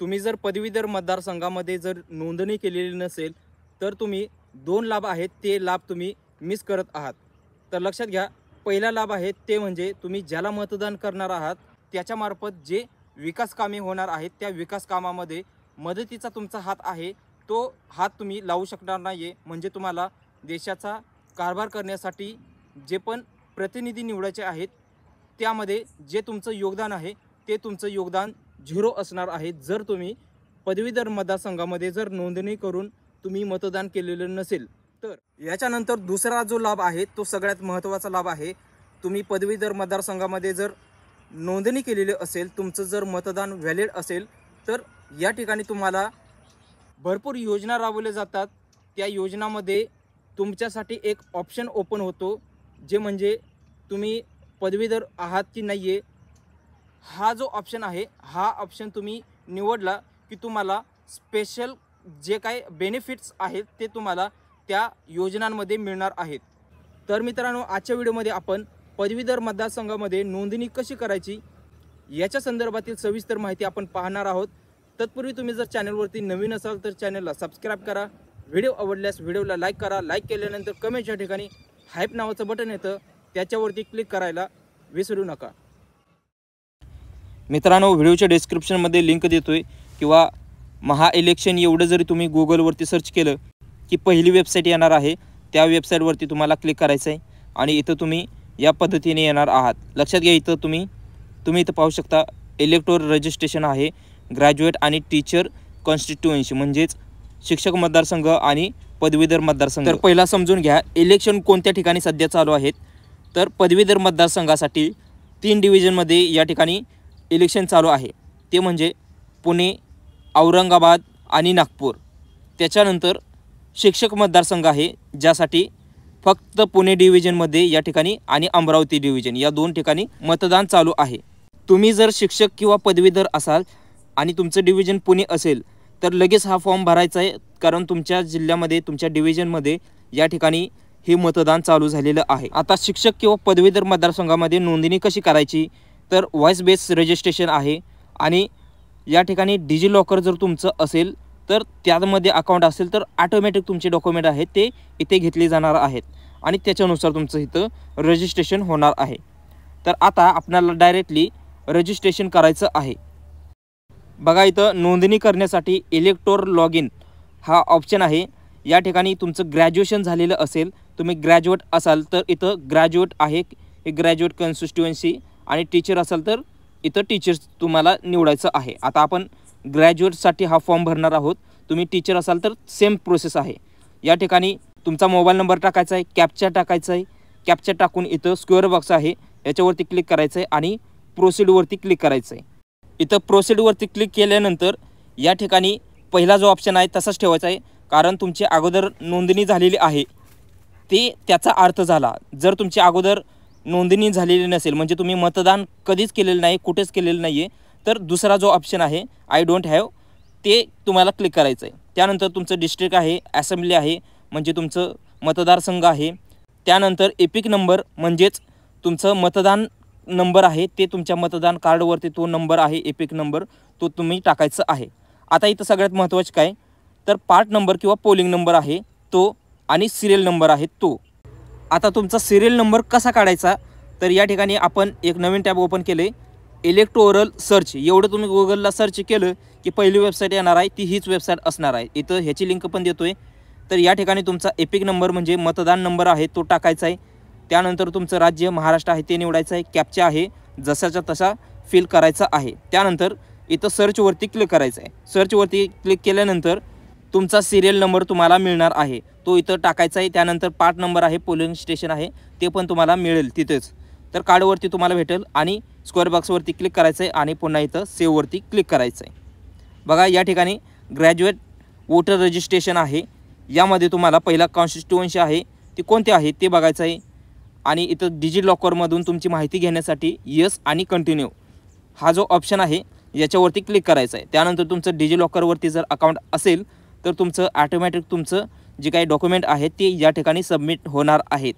तुम्ही जर पदवीधर मतदारसंघामध्ये जर नोंदणी केलेली नसेल तर तुम्ही 2 लाभ आहेत ते लाभ तुम्ही मिस करत आहात। तर लक्षात घ्या, पहिला लाभ आहे ते म्हणजे तुम्ही ज्याला मतदान करणार आहात त्याच्यामार्फत जे विकास कामे होणार आहेत त्या विकास कामामध्ये मदतीचा तुमचा हात आहे, तो हात तुम्ही लावू शकणार नाही। म्हणजे तुम्हाला देशाचा कारभार करण्यासाठी जे पण प्रतिनिधी निवडायचे आहेत त्यामध्ये जे तुमचं योगदान आहे ते तुमचं योगदान 0 असणार आहे जर तुम्ही पदवीधर मतदारसंघामध्ये जर नोंदणी करून तुम्ही मतदान केलेलं नसेल तर। याच्यानंतर दुसरा जो लाभ आहे तो सगळ्यात महत्त्वाचा लाभ आहे। तुम्ही पदवीधर मतदारसंघामध्ये जर नोंदणी केलेली असेल, तुमचं जर मतदान व्हॅलिड असेल तर या ठिकाणी तुम्हाला भरपूर योजना राबवल्या जातात। त्या योजनामध्ये तुमच्यासाठी एक ऑप्शन ओपन होतो, जे म्हणजे तुम्ही पदवीधर आहात की नाही आहे हा जो ऑप्शन आहे हा ऑप्शन तुम्ही निवडला की तुम्हाला स्पेशल जे काही बेनिफिट्स आहेत ते तुम्हाला त्या योजनांमध्ये मिळणार आहेत। तर मित्रांनो, आजच्या व्हिडिओमध्ये आपण पदवीधर मतदारसंघामध्ये नोंदणी कशी करायची याच्या संदर्भातील सविस्तर माहिती आपण पाहणार आहोत। तत्पूर्वी तुम्ही जर चॅनलवरती नवीन असाल तर चॅनलला सबस्क्राईब करा, व्हिडिओ आवडल्यास व्हिडिओला लाईक करा, लाईक केल्यानंतर कमेंटच्या ठिकाणी हाईप नावाचं बटन येतं त्याच्यावरती क्लिक करायला विसरू नका। मित्रांनो, व्हिडिओच्या डिस्क्रिप्शनमध्ये लिंक देतोय किंवा महा इलेक्शन एवढं जरी तुम्ही गुगलवरती सर्च केलं की पहिली वेबसाईट येणार आहे, त्या वेबसाईटवरती तुम्हाला क्लिक करायचं आहे आणि इथं तुम्ही या पद्धतीने येणार आहात। लक्षात घ्या, इथं तुम्ही इथं पाहू शकता इलेक्टोरल रजिस्ट्रेशन आहे, ग्रॅज्युएट आणि टीचर कॉन्स्टिट्युएन्सी म्हणजेच शिक्षक मतदारसंघ आणि पदवीधर मतदारसंघ। तर पहिला समजून घ्या इलेक्शन कोणत्या ठिकाणी सध्या चालू आहेत। तर पदवीधर मतदारसंघासाठी 3 डिव्हिजनमध्ये या ठिकाणी इलेक्शन चालू आहे, ते म्हणजे पुणे, औरंगाबाद आणि नागपूर। त्याच्यानंतर शिक्षक मतदारसंघ आहे ज्यासाठी फक्त पुणे डिव्हिजनमध्ये या ठिकाणी आणि अमरावती डिव्हिजन या 2 ठिकाणी मतदान चालू आहे। तुम्ही जर शिक्षक किंवा पदवीधर असाल आणि तुमचं डिव्हिजन पुणे असेल तर लगेच हा फॉर्म भरायचा आहे, कारण तुमच्या जिल्ह्यामध्ये तुमच्या डिव्हिजनमध्ये या ठिकाणी हे मतदान चालू झालेलं आहे। आता शिक्षक किंवा पदवीधर मतदारसंघामध्ये नोंदणी कशी करायची, तर व्हॉइस बेस रजिस्ट्रेशन आहे आणि या ठिकाणी डिजी लॉकर जर तुमचं असेल तर त्यामध्ये अकाउंट असेल तर ऑटोमॅटिक तुमचे डॉक्युमेंट आहेत ते इथे घेतले जाणार आहेत आणि त्याच्यानुसार तुमचं इथं रजिस्ट्रेशन होणार आहे। तर आता आपल्याला डायरेक्टली रजिस्ट्रेशन करायचं आहे। बघा, इथं नोंदणी करण्यासाठी इलेक्टोरल लॉग इन हा ऑप्शन आहे। या ठिकाणी तुमचं ग्रॅज्युएशन झालेलं असेल, तुम्ही ग्रॅज्युएट असाल तर इथं ग्रॅज्युएट आहे, हे ग्रॅज्युएट कॉन्स्टिट्युएन्सी आणि टीचर असाल तर इथं टीचर्स तुम्हाला निवडायचं आहे। आता आपण ग्रॅज्युएटसाठी हा फॉर्म भरणार आहोत, तुम्ही टीचर असाल तर सेम प्रोसेस आहे। या ठिकाणी तुमचा मोबाईल नंबर टाकायचा आहे, कॅप्चा टाकायचा आहे, कॅप्चा टाकून इथं स्क्वेअर बॉक्स आहे याच्यावरती क्लिक करायचं आहे आणि प्रोसीडवरती क्लिक करायचं आहे। इथं प्रोसीडवरती क्लिक केल्यानंतर या ठिकाणी पहिला जो ऑप्शन आहे तसाच ठेवायचा आहे, कारण तुमची अगोदर नोंदणी झालेली आहे ते त्याचा अर्थ झाला। जर तुमची अगोदर नोंदणी झालेली नसेल म्हणजे तुम्ही मतदान कधीच केलेलं नाही, कुठेच केलेलं नाही आहे, तर दुसरा जो ऑप्शन आहे आय डोंट हॅव ते तुम्हाला क्लिक करायचं आहे। त्यानंतर तुमचं डिस्ट्रिक्ट आहे, असेंब्ली आहे म्हणजे तुमचं मतदारसंघ आहे, त्यानंतर एपिक नंबर म्हणजेच तुमचं मतदान नंबर आहे ते तुमच्या मतदान कार्डवरती तो नंबर आहे एपिक नंबर, तो तुम्ही टाकायचं आहे। आता इथं सगळ्यात महत्त्वाचं काय तर पार्ट नंबर किंवा पोलिंग नंबर आहे तो आणि सिरियल नंबर आहे तो। आता तुमचा सिरियल नंबर कसा काढायचा, तर या ठिकाणी आपण एक नवीन टॅब ओपन केले, इलेक्टोरल सर्च। एवढं तुम्ही गुगलला सर्च केलं की पहिली वेबसाईट येणार आहे ती हीच वेबसाईट असणार आहे। इथं ह्याची लिंक पण देतोय। तर या ठिकाणी तुमचा एपिक नंबर म्हणजे मतदान नंबर आहे तो टाकायचा आहे। त्यानंतर तुमचं राज्य महाराष्ट्र आहे ते निवडायचं आहे, कॅप्चा आहे जसाचा तसा फिल करायचा आहे। त्यानंतर इथं सर्चवरती क्लिक करायचं आहे। सर्चवरती क्लिक केल्यानंतर तुमचा सिरियल नंबर तुम्हाला मिळणार आहे तो इथं टाकायचा आहे। त्यानंतर पार्ट नंबर आहे, पोलिंग स्टेशन आहे ते पण तुम्हाला मिळेल तिथेच, तर कार्डवरती तुम्हाला भेटेल आणि स्क्वेअर बॉक्सवरती क्लिक करायचं आहे आणि पुन्हा इथं सेव्हवरती क्लिक करायचं आहे। बघा, या ठिकाणी ग्रॅज्युएट वोटर रजिस्ट्रेशन आहे, यामध्ये तुम्हाला पहिला कॉन्स्टिट्युएन्सी आहे ती कोणती आहे ते बघायचं आहे आणि इथं डिजी लॉकरमधून तुमची माहिती घेण्यासाठी यस आणि कंटिन्यू हा जो ऑप्शन आहे याच्यावरती क्लिक करायचं आहे। त्यानंतर तुमचं डिजी लॉकरवरती जर अकाउंट असेल तर तुमचं ऑटोमॅटिक तुमचं जे काही डॉक्युमेंट आहेत ते या ठिकाणी सबमिट होणार आहेत।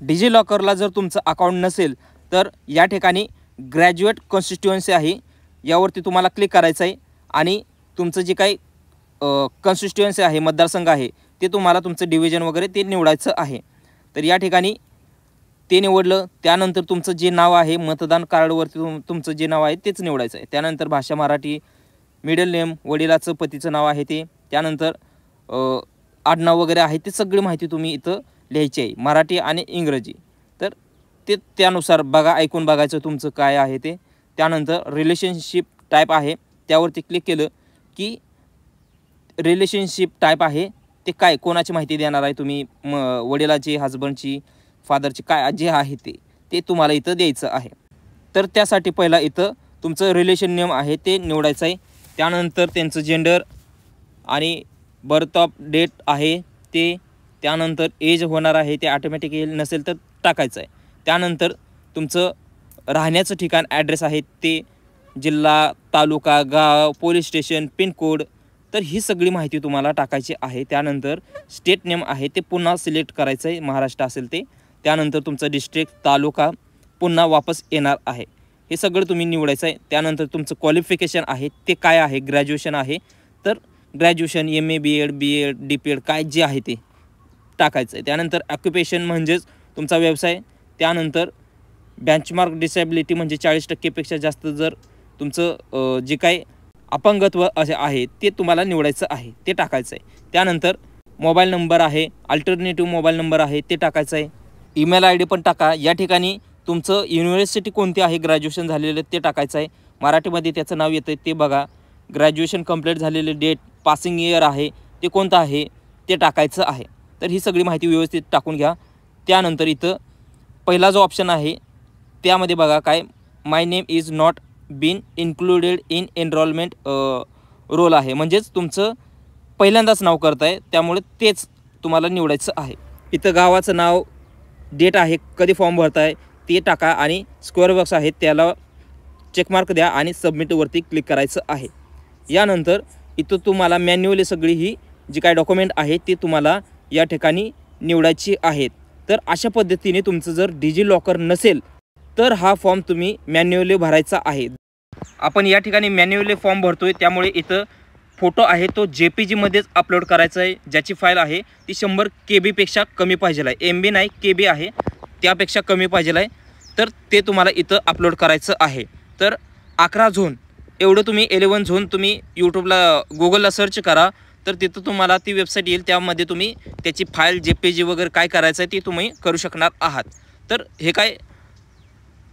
डिजी लॉकरला जर तुमचं अकाउंट नसेल तर या ठिकाणी ग्रॅज्युएट कॉन्स्टिट्युएन्सी आहे यावरती तुम्हाला क्लिक करायचं आहे आणि तुमचं जे काही कन्स्टिट्युएन्सी आहे, मतदारसंघ आहे, ते तुम्हाला तुमचं डिव्हिजन वगैरे ते निवडायचं आहे. तर या ठिकाणी ते निवडलं. त्यानंतर तुमचं जे नाव आहे मतदान कार्डवरती तुमचं जे नाव आहे तेच निवडायचं आहे. त्यानंतर भाषा मराठी, मिडल नेम, वडिलाचं पतीचं नाव आहे ते, त्यानंतर आडनाव वगैरे आहे ते सगळी माहिती तुम्ही इथं लिहायची आहे, मराठी आणि इंग्रजी. तर ते त्यानुसार बघा, ऐकून बघायचं तुमचं काय आहे ते. त्यानंतर रिलेशनशिप टाईप आहे, त्यावरती क्लिक केलं की रिलेशनशिप टाईप आहे ते काय, कोणाची माहिती देणार आहे तुम्ही, वडिलाची, हजबंडची, फादरची, काय जे आहे ते तुम्हाला इथं द्यायचं आहे. तर त्यासाठी पहिला इथं तुमचं रिलेशन नेम आहे ते निवडायचं आहे. त्यानंतर त्यांचं जेंडर आणि बर्थ ऑफ डेट आहे ते, त्यानंतर एज होणार आहे ते ऑटोमॅटिक येईल, नसेल तर टाकायचं आहे. त्यानंतर तुमचं राहण्याचं ठिकाण ॲड्रेस आहे ते, जिल्हा, तालुका, गाव, पोलीस स्टेशन, पिनकोड, तर ही सगळी माहिती तुम्हाला टाकायची आहे. त्यानंतर स्टेट नेम आहे ते पुन्हा सिलेक्ट करायचं आहे, महाराष्ट्र असेल ते. त्यानंतर तुमचं डिस्ट्रिक्ट, तालुका पुन्हा वापस येणार आहे, हे सगळं तुम्ही निवडायचं आहे. त्यानंतर तुमचं क्वालिफिकेशन आहे ते काय आहे, ग्रॅज्युएशन आहे तर graduation, MA, BEd, BEd, DPEd काय जे आहे ते टाकायचं आहे. त्यानंतर ऑक्युपेशन म्हणजेच तुमचा व्यवसाय. त्यानंतर बेंचमार्क डिसेबिलिटी म्हणजे 40%पेक्षा जास्त जर तुमचं जे काही अपंगत्व असे आहे ते तुम्हाला निवडायचं आहे, ते टाकायचं आहे. त्यानंतर मोबाईल नंबर आहे, अल्टरनेटिव्ह मोबाईल नंबर आहे ते टाकायचं आहे. ईमेल ID पण टाका. या ठिकाणी तुमचं युनिव्हर्सिटी कोणती आहे, ग्रॅज्युएशन झालेलं ते टाकायचं आहे. मराठीमध्ये त्याचं नाव येतं ते बघा. ग्रॅज्युएशन कंप्लीट झालेले डेट, पासिंग इयर आहे ते कोणतं आहे ते टाकायचं आहे. तर ही सगळी माहिती व्यवस्थित टाकून घ्या. त्यानंतर इथं पहिला जो ऑप्शन आहे त्यामध्ये बघा काय, my name is not been included in enrolment roll आहे, म्हणजेच तुमचं पहिल्यांदाच नाव करताय त्यामुळे तेच तुम्हाला निवडायचं आहे. इथं गावाचं नाव, डेट आहे, कधी फॉर्म भरताय ते टाका आणि स्क्वेअर बॉक्स आहे त्याला चेकमार्क द्या आणि सबमिटवरती क्लिक करायचं आहे. यानंतर इथं तुम्हाला मॅन्युअली सगळी ही जी काय डॉक्युमेंट आहे ते तुम्हाला या ठिकाणी निवडायची आहेत. तर अशा पद्धतीने तुमचं जर डिजिलॉकर नसेल तर हा फॉर्म तुम्ही मॅन्युअली भरायचा आहे. आपण या ठिकाणी मॅन्युअली फॉर्म भरतोय त्यामुळे इथं फोटो आहे तो JPG मध्येच अपलोड करायचा आहे. ज्याची फाईल आहे ती 100 KB कमी पाहिजे आहे, MB नाही KB आहे, त्यापेक्षा कमी पाहिजे आहे. तर ते तुम्हाला इथं अपलोड करायचं आहे. तर 11 झोन एवढं तुम्ही 11 झोन तुम्ही यूट्यूबला, गुगलला सर्च करा तर तिथं तुम्हाला ती वेबसाईट येईल. त्यामध्ये तुम्ही त्याची फाईल JPG वगैरे काय करायचं आहे ती तुम्ही करू शकणार आहात. तर हे काय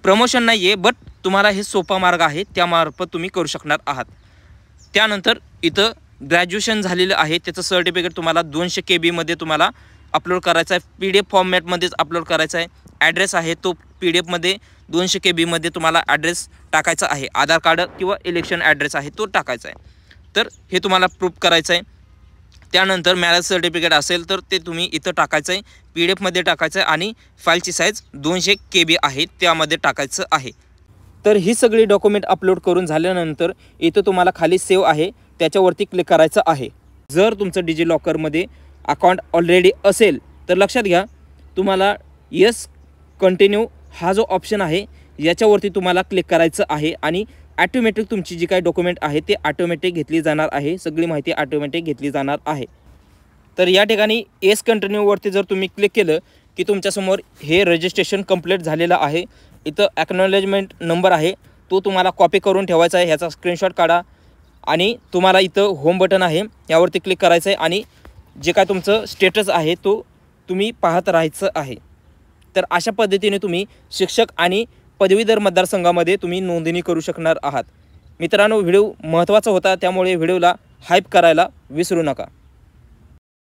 प्रमोशन नाही आहे, बट तुम्हाला हे सोपा मार्ग आहे, त्यामार्फत तुम्ही करू शकणार आहात. त्यानंतर इथं ग्रॅज्युएशन झालेलं आहे त्याचं सर्टिफिकेट तुम्हाला 200 KB मध्ये तुम्हाला अपलोड करायचा आहे. PDF फॉर्मॅटमध्येच अपलोड करायचा आहे. ॲड्रेस आहे तो PDF मध्ये 200 KB मध्ये तुम्हाला ॲड्रेस टाकायचा आहे. आधार कार्ड किंवा इलेक्शन ॲड्रेस आहे तो टाकायचा आहे. तर हे तुम्हाला प्रूफ करायचं आहे. त्यानंतर मॅरेज सर्टिफिकेट असेल तर ते तुम्ही इथं टाकायचं आहे, PDF मध्ये टाकायचं आहे आणि फाईलची साईज 200 KB आहे त्यामध्ये टाकायचं आहे. तर ही सगळी डॉक्युमेंट अपलोड करून झाल्यानंतर इथं तुम्हाला खाली सेव्ह आहे त्याच्यावरती क्लिक करायचं आहे. जर तुमचं डिजिलॉकरमध्ये अकाउंट ऑलरेडी असेल तर लक्षात घ्या, तुम्हाला येस कंटिन्यू हा जो ऑप्शन आहे याच्यावरती तुम्हाला क्लिक करायचं आहे आणि ॲटोमॅटिक तुमची जी काही डॉक्युमेंट आहे ते ऑटोमॅटिक घेतली जाणार आहे, सगळी माहिती ऑटोमॅटिक घेतली जाणार आहे. तर या ठिकाणी येस कंटिन्यूवरती जर तुम्ही क्लिक केलं की तुमच्यासमोर हे रजिस्ट्रेशन कंप्लीट झालेलं आहे. इथं ॲक्नॉलेजमेंट नंबर आहे तो तुम्हाला कॉपी करून ठेवायचा आहे, ह्याचा स्क्रीनशॉट काढा आणि तुम्हाला इथं होम बटन आहे यावरती क्लिक करायचं आहे आणि जे काय तुमचं स्टेटस आहे तो तुम्ही पाहत राहायचं आहे. तर अशा पद्धतीने तुम्ही शिक्षक आणि पदवीधर मतदारसंघामध्ये तुम्ही नोंदणी करू शकणार आहात. मित्रांनो, व्हिडिओ महत्त्वाचा होता त्यामुळे व्हिडिओला हाईप करायला विसरू नका.